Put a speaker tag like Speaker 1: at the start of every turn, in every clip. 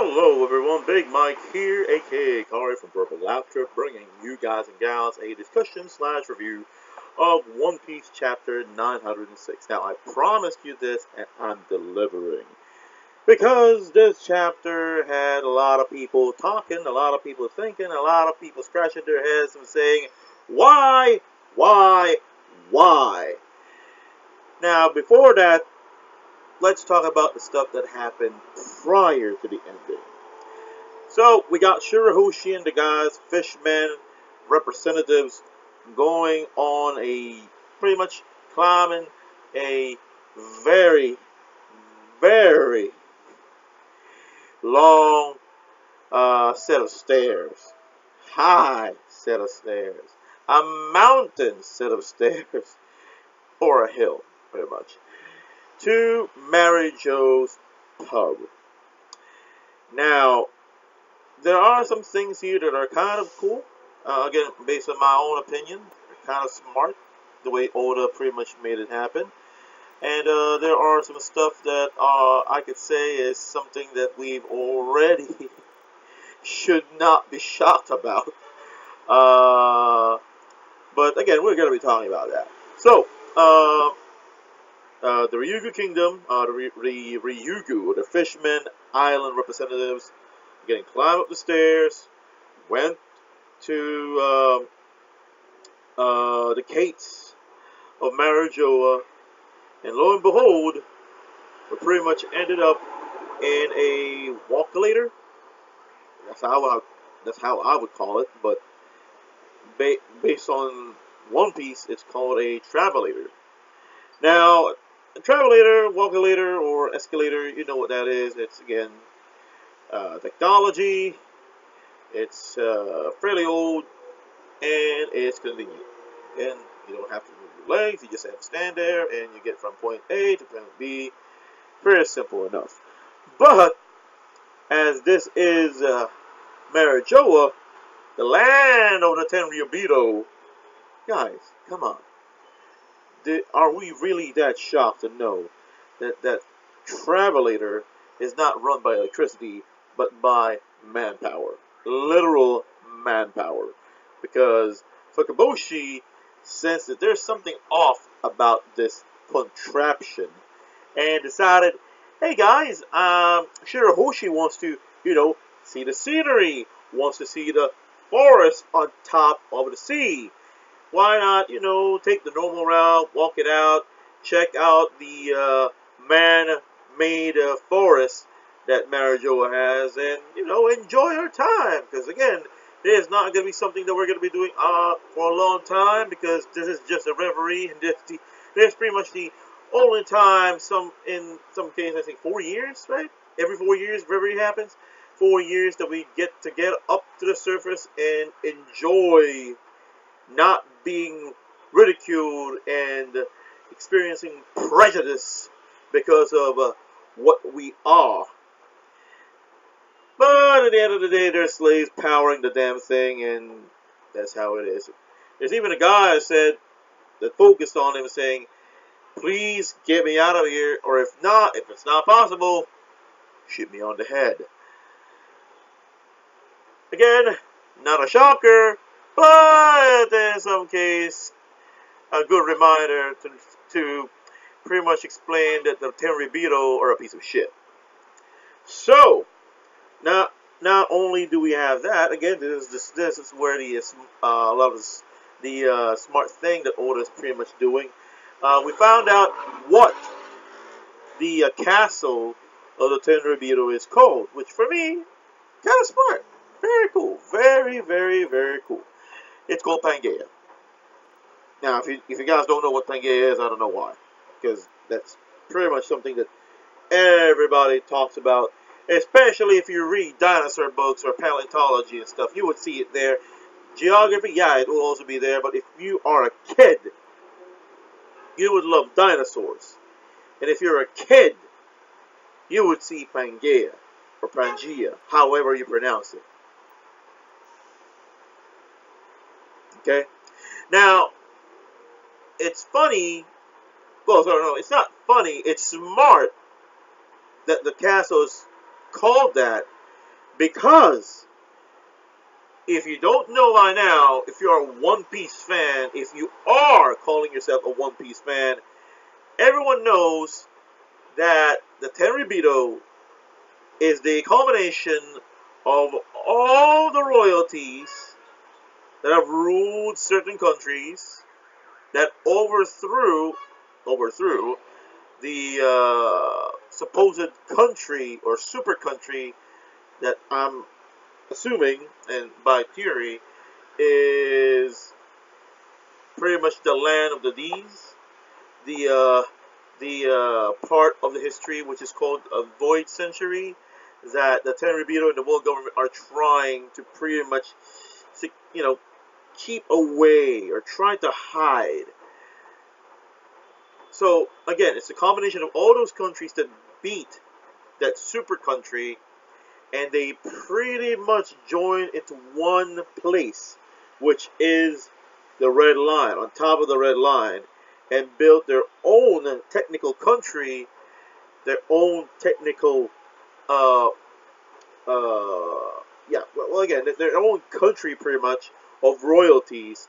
Speaker 1: Hello everyone, Big Mike here, aka Kari from Purple Laughter, bringing you guys and gals a discussion slash review of One Piece chapter 906. Now I promised you this and I'm delivering. Because this chapter had a lot of people talking, a lot of people thinking, a lot of people scratching their heads and saying, why, why, why? Now before that, let's talk about the stuff that happened prior to the ending. So we got Shirahoshi and the guys, fishmen, representatives, going on a pretty much climbing a very, very long set of stairs, high set of stairs, a mountain set of stairs, or a hill, pretty much, to Mary Jo's pub. Now, there are some things here that are kind of cool. Again, based on my own opinion, kind of smart the way Oda pretty much made it happen. And there are some stuff that I could say is something that we've already should not be shocked about. But again, we're going to be talking about that. So, the Ryugu Kingdom, the Ryugu, the Fishermen Island representatives, again, climbed up the stairs, went to the gates of Marijoa, and lo and behold, we pretty much ended up in a walkulator. That's how I would call it, but based on One Piece, it's called a travelator. Now, a travelator, walkulator, or escalator, you know what that is. It's again technology. It's fairly old, and it's convenient. And you don't have to move your legs. You just have to stand there, and you get from point A to point B. Very simple enough. But as this is Marijoa, the land of the Tenrabito, guys, come on. Are we really that shocked to know that that travelator is not run by electricity, but by manpower? Literal manpower. Because Fukaboshi sensed that there's something off about this contraption and decided, hey guys, Shirahoshi wants to, see the scenery, wants to see the forest on top of the sea. Why not, take the normal route, walk it out, check out the man-made forest that Marijoa has, and, enjoy our time. Because, again, there's not going to be something that we're going to be doing for a long time, because this is just a reverie, and there's pretty much the only time, in some cases, I think 4 years, right? Every 4 years, reverie happens. 4 years that we get up to the surface and enjoy not being ridiculed and experiencing prejudice because of what we are. But at the end of the day, there's slaves powering the damn thing, and that's how it is. There's even a guy that focused on him saying, please get me out of here, or if it's not possible, shoot me on the head. Again, not a shocker, but in some case, a good reminder to pretty much explain that the Tenrabito are a piece of shit. So, not only do we have that, again, this is where a lot of the smart thing that Oda is pretty much doing. We found out what the castle of the Tenrabito is called, which for me, kind of smart. Very cool. Very, very, very cool. It's called Pangea. Now, if you guys don't know what Pangea is, I don't know why. Because that's pretty much something that everybody talks about. Especially if you read dinosaur books or paleontology and stuff. You would see it there. Geography, yeah, it will also be there. But if you are a kid, you would love dinosaurs. And if you're a kid, you would see Pangea. Or Pangea, however you pronounce it. Okay? Now, it's funny. Well, no, it's not funny. It's smart that the castle is called that, Because if you don't know by now, if you're a One Piece fan, if you are calling yourself a One Piece fan, everyone knows that the Tenrabito is the culmination of all the royalties that have ruled certain countries, that overthrew the supposed country or super country that I'm assuming, and by theory, is pretty much the land of the D's, the part of the history which is called a void century, that the Tenrabito and the world government are trying to pretty much, you know, keep away or try to hide. So again, it's a combination of all those countries that beat that super country, and they pretty much join into one place, which is the Red Line, on top of the Red Line, and built their own technical country, their own technical, uh, yeah, well, again, their own country pretty much of royalties,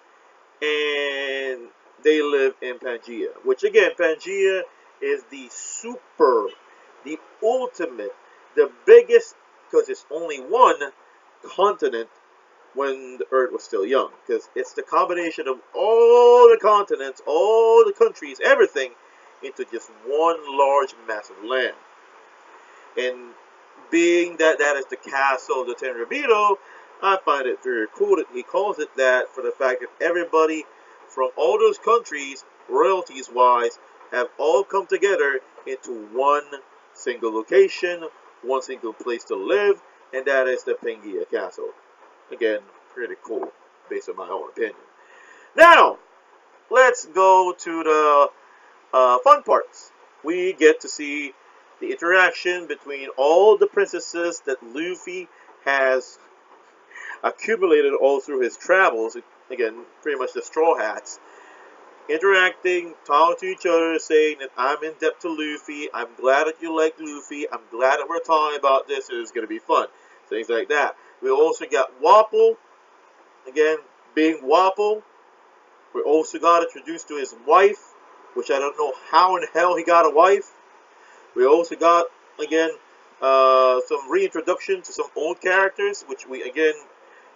Speaker 1: and they live in Pangea, which again, Pangea is the super, the ultimate, the biggest, because it's only one continent when the Earth was still young, because it's the combination of all the continents, all the countries, everything, into just one large, massive land. And being that that is the castle of the Tenrabito, I find it very cool that he calls it that, for the fact that everybody from all those countries, royalties-wise, have all come together into one single location, one single place to live, and that is the Pangea Castle. Again, pretty cool, based on my own opinion. Now, let's go to the fun parts. We get to see the interaction between all the princesses that Luffy has accumulated all through his travels. Again, pretty much the Straw Hats. Interacting, talking to each other, saying that I'm in debt to Luffy, I'm glad that you like Luffy, I'm glad that we're talking about this, it's going to be fun. Things like that. We also got Wapol, again, being Wapol. We also got introduced to his wife, which I don't know how in hell he got a wife. We also got, again, some reintroduction to some old characters, which we, again,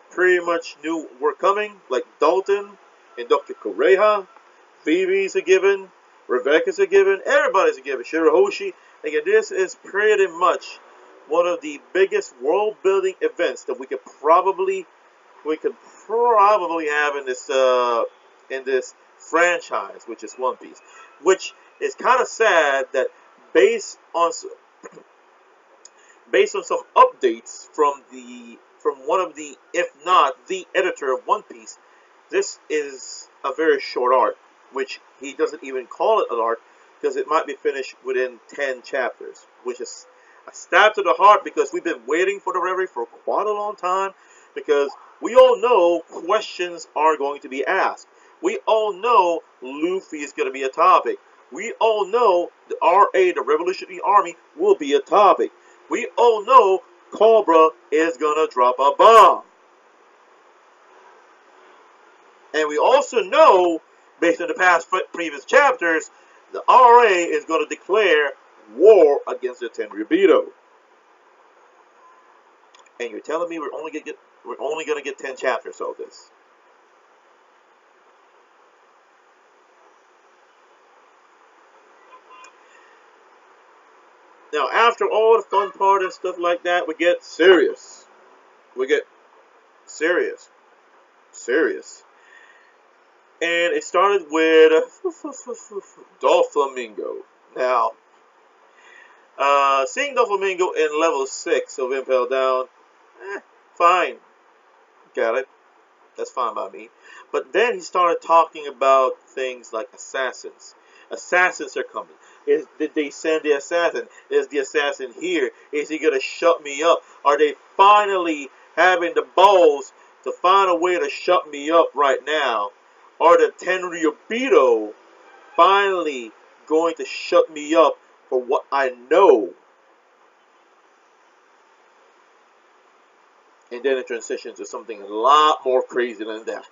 Speaker 1: pretty much knew were coming, like Dalton and Dr. Koreha. Phoebe's a given, Rebecca's a given, everybody's a given, Shirahoshi. Again, this is pretty much one of the biggest world-building events that we could probably have in this franchise, which is One Piece. Which is kind of sad that based on some updates from one of the, if not the editor of One Piece, this is a very short arc, which he doesn't even call it an arc because it might be finished within 10 chapters, which is a stab to the heart because we've been waiting for the Reverie for quite a long time, because we all know questions are going to be asked. We all know Luffy is going to be a topic. We all know the RA, the Revolutionary Army, will be a topic. We all know Cobra is going to drop a bomb. And we also know, based on the past previous chapters, the RA is going to declare war against the Tenrabito. And you're telling me we're only going to get 10 chapters of this? Now, after all the fun part and stuff like that, we get serious. We get serious. Serious. And it started with Doflamingo. Now, seeing Doflamingo in level 6 of Impel Down, fine. Got it. That's fine by me. But then he started talking about things like assassins. Assassins are coming. Did they send the assassin? Is the assassin here? Is he going to shut me up? Are they finally having the balls to find a way to shut me up right now? Are the Tenryubito finally going to shut me up for what I know? and then it transitions to something a lot more crazy than that.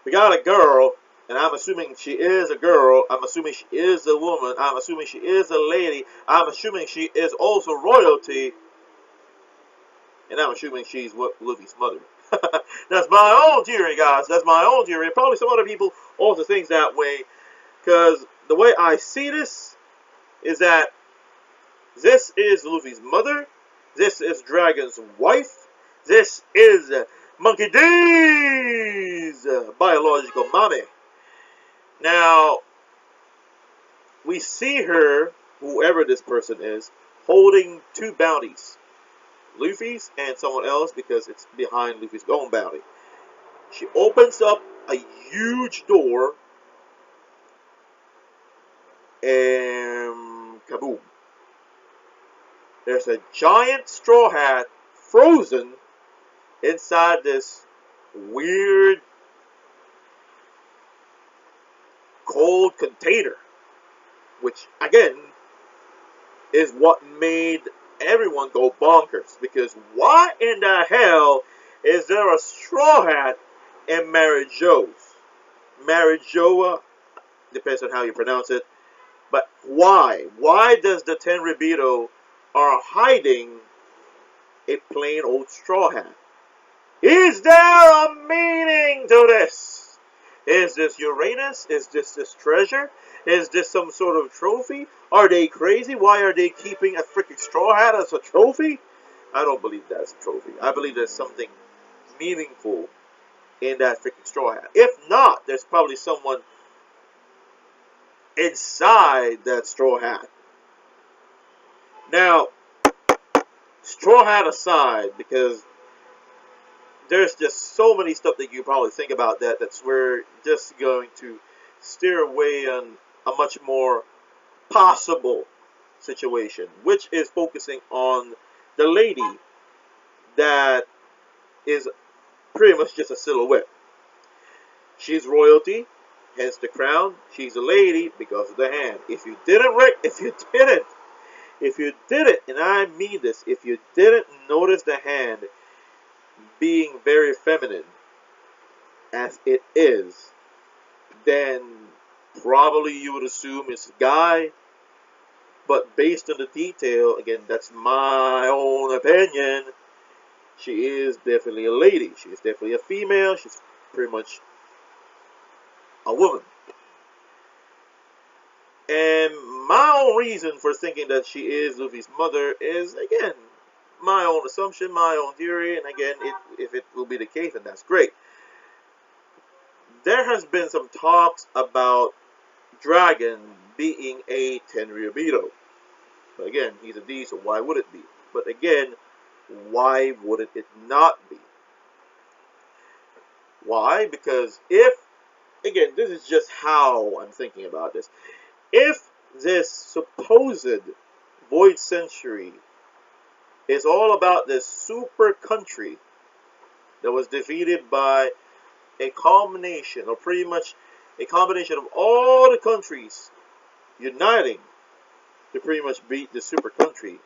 Speaker 1: We got a girl, and I'm assuming she is a girl. I'm assuming she is a woman. I'm assuming she is a lady. I'm assuming she is also royalty. And I'm assuming she's Luffy's mother. That's my own theory, guys. That's my own theory. Probably some other people also think that way. Because the way I see this is that this is Luffy's mother. This is Dragon's wife. This is Monkey D's biological mommy. Now, we see her, whoever this person is, holding two bounties. Luffy's and someone else, because it's behind Luffy's own bounty. She opens up a huge door, and kaboom. There's a giant straw hat frozen inside this weird cold container, which again is what made everyone go bonkers, because why in the hell is there a straw hat in Mary Jo's? Mary Joa, depends on how you pronounce it, but why? Why does the Tenrabito are hiding a plain old straw hat? Is there a meaning to this? Is this Uranus? Is this treasure? Is this some sort of trophy? Are they crazy? Why are they keeping a freaking straw hat as a trophy? I don't believe that's a trophy. I believe there's something meaningful in that freaking straw hat. If not, there's probably someone inside that straw hat. Now, straw hat aside, because there's just so many stuff that you probably think about that's we're just going to steer away on a much more possible situation, which is focusing on the lady that is pretty much just a silhouette. She's royalty, hence the crown. She's a lady because of the hand. If you didn't, and I mean this, if you didn't notice the hand being very feminine as it is, then probably you would assume it's a guy. But based on the detail, again, that's my own opinion, she is definitely a lady. She is definitely a female. She's pretty much a woman. And my own reason for thinking that she is Luffy's mother is, again, my own assumption, my own theory, and again, if it will be the case, then that's great. There has been some talks about Dragon being a Tenryubito. But again, he's a D, so why would it be? But again, why wouldn't it not be? Why? Because if, again, this is just how I'm thinking about this. If this supposed Void Century is all about this super country that was defeated by a combination, or pretty much a combination of all the countries uniting to pretty much beat the super country,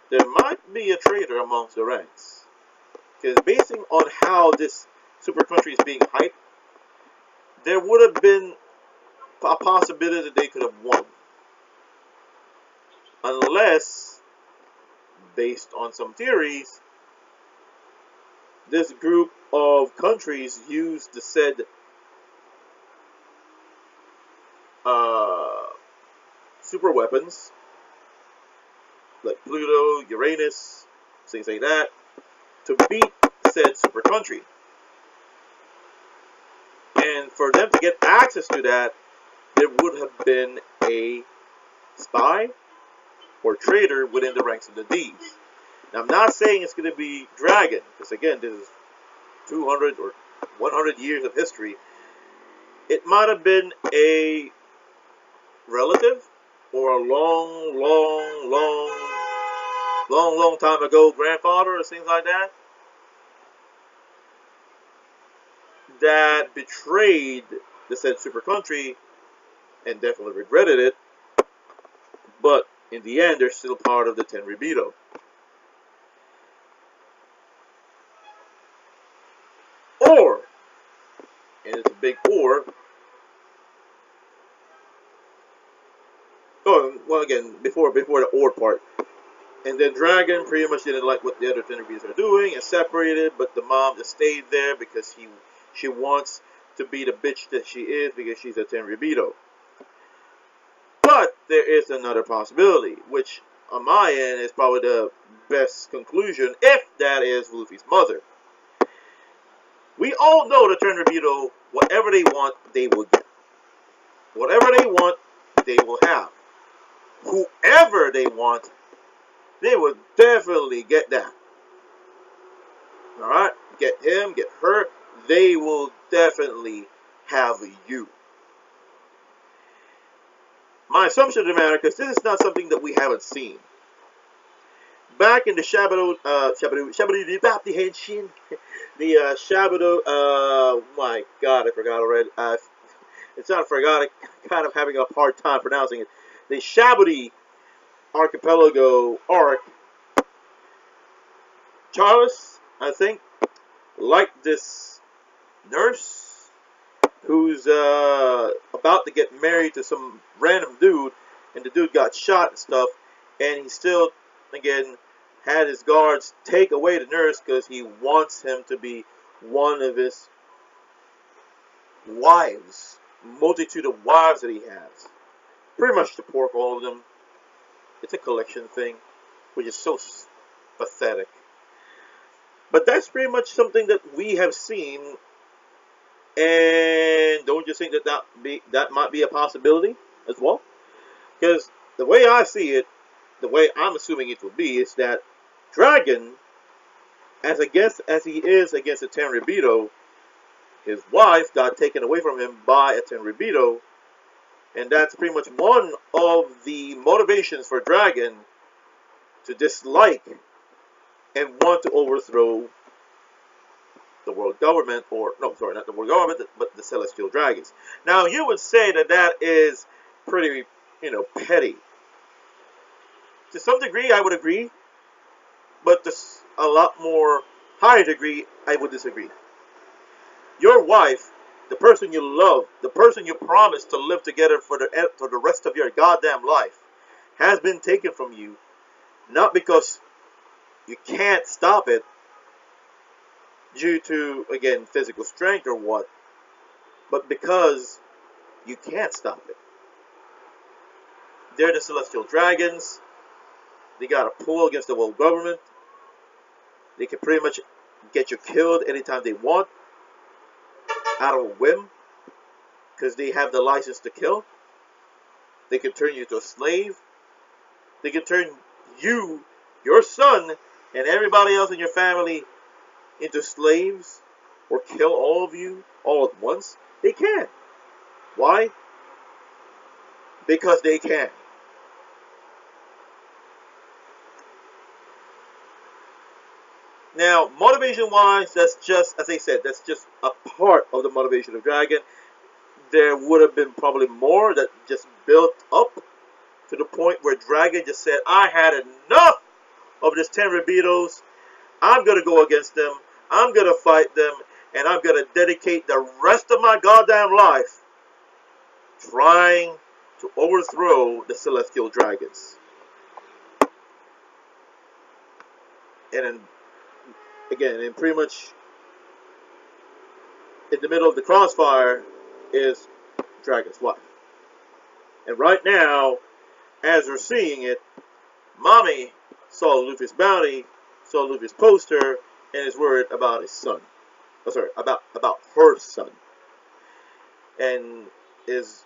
Speaker 1: there might be a traitor amongst the ranks. Because basing on how this super country is being hyped, there would have been a possibility that they could have won. Unless, based on some theories, this group of countries used the said super weapons, like Pluto, Uranus, things like that, to beat said super country. And for them to get access to that, there would have been a spy or traitor within the ranks of the D's. Now, I'm not saying it's going to be Dragon, because again, this is 200 or 100 years of history. It might have been a relative or a long time ago grandfather or things like that that betrayed the said super country and definitely regretted it, but in the end they're still part of the Tenrabito. it's a big or. Oh, well, again, before the or part. And then Dragon pretty much didn't like what the other Tenrabits are doing and separated, but the mom just stayed there because she wants to be the bitch that she is because she's a Tenrabito. But there is another possibility, which on my end is probably the best conclusion, if that is Luffy's mother. We all know the Tenrabito, whatever they want, they will get. Whatever they want, they will have. Whoever they want, they will definitely get that. Alright? Get him, get her, they will definitely have you. My assumption of the matter, because this is not something that we haven't seen. Back in the Shabado the Henshin, the Shabado, my god, I forgot already. It's not forgot, I'm kind of having a hard time pronouncing it. The Shabadi Archipelago arc, Charas, I think, like this nurse who's about to get married to some random dude, and the dude got shot and stuff, and he still, again, had his guards take away the nurse because he wants him to be one of his wives, multitude of wives that he has. Pretty much to pork all of them. It's a collection thing, which is so pathetic. But that's pretty much something that we have seen. And don't you think that might be a possibility as well? Because the way I see it, the way I'm assuming it will be, is that Dragon, as he is against a Tenrabito, his wife got taken away from him by a Tenrabito, and that's pretty much one of the motivations for Dragon to dislike and want to overthrow the world government, or no, sorry, not the world government, but the Celestial Dragons. Now, you would say that that is pretty, petty. To some degree, I would agree, but to a lot more higher degree, I would disagree. Your wife, the person you love, the person you promised to live together for the rest of your goddamn life, has been taken from you, not because you can't stop it, due to, again, physical strength or what, but because you can't stop it. They're the Celestial Dragons. They got a pull against the world government. They can pretty much get you killed anytime they want, out of a whim, because they have the license to kill. They can turn you into a slave. They can turn you, your son, and everybody else in your family into slaves, or kill all of you all at once. They can. Why? Because they can. Now, motivation-wise, that's just, as I said, that's just a part of the motivation of Dragon. There would have been probably more that just built up to the point where Dragon just said, I had enough of this Tenrabitos. I'm going to go against them. I'm going to fight them. And I'm going to dedicate the rest of my goddamn life trying to overthrow the Celestial Dragons. And then, again, and pretty much in the middle of the crossfire is Dragon's wife. And right now, as we're seeing it, Mommy saw Luffy's bounty, saw Luffy's poster, and is worried about his son. Oh, sorry, about her son. And is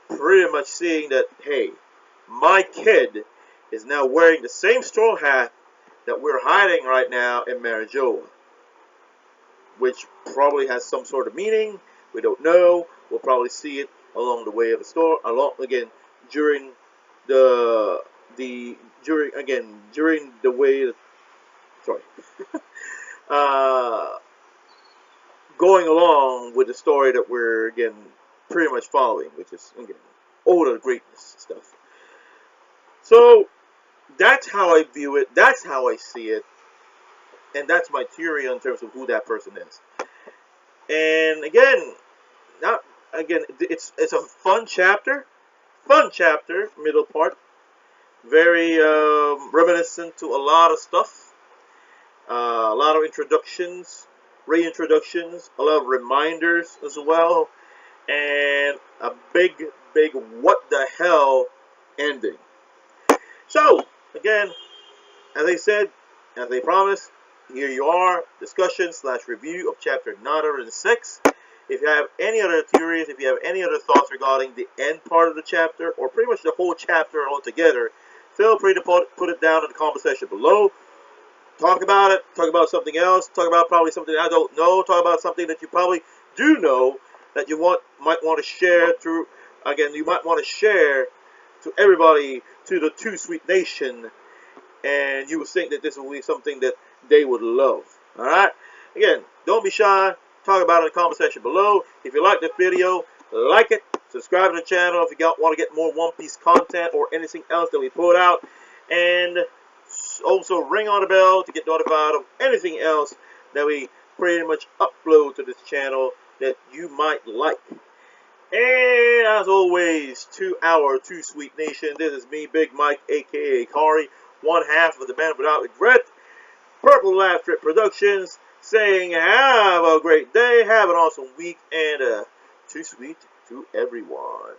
Speaker 1: pretty much seeing that, hey, my kid is now wearing the same straw hat that we're hiding right now in Marijoa, which probably has some sort of meaning. We don't know. We'll probably see it along the way of the story. During the way. Sorry. Going along with the story that we're again pretty much following, which is again Oda greatness stuff. So that's how I view it. That's how I see it. And that's my theory in terms of who that person is. And again, not again. It's a fun chapter, middle part, very reminiscent to a lot of stuff, a lot of introductions, reintroductions, a lot of reminders as well, and a big what the hell ending. So again, as I said, as I promised, here you are, discussion slash review of chapter 906. If you have any other theories, if you have any other thoughts regarding the end part of the chapter, or pretty much the whole chapter altogether, feel free to put it down in the comment section below. Talk about it, talk about something else, talk about probably something I don't know, talk about something that you probably do know that you might want to share through, again, you might want to share to everybody, to the Two Sweet Nation, and you would think that this would be something that they would love. Alright? Again, don't be shy. Talk about it in the comment section below. If you like this video, like it. Subscribe to the channel if you want to get more One Piece content or anything else that we put out. And also ring on the bell to get notified of anything else that we pretty much upload to this channel that you might like. And as always, to our Two Sweet Nation, this is me, Big Mike, aka Kari, one half of the Man Without Regret, Purple Laugh Trip Productions, saying have a great day, have an awesome week, and too sweet to everyone.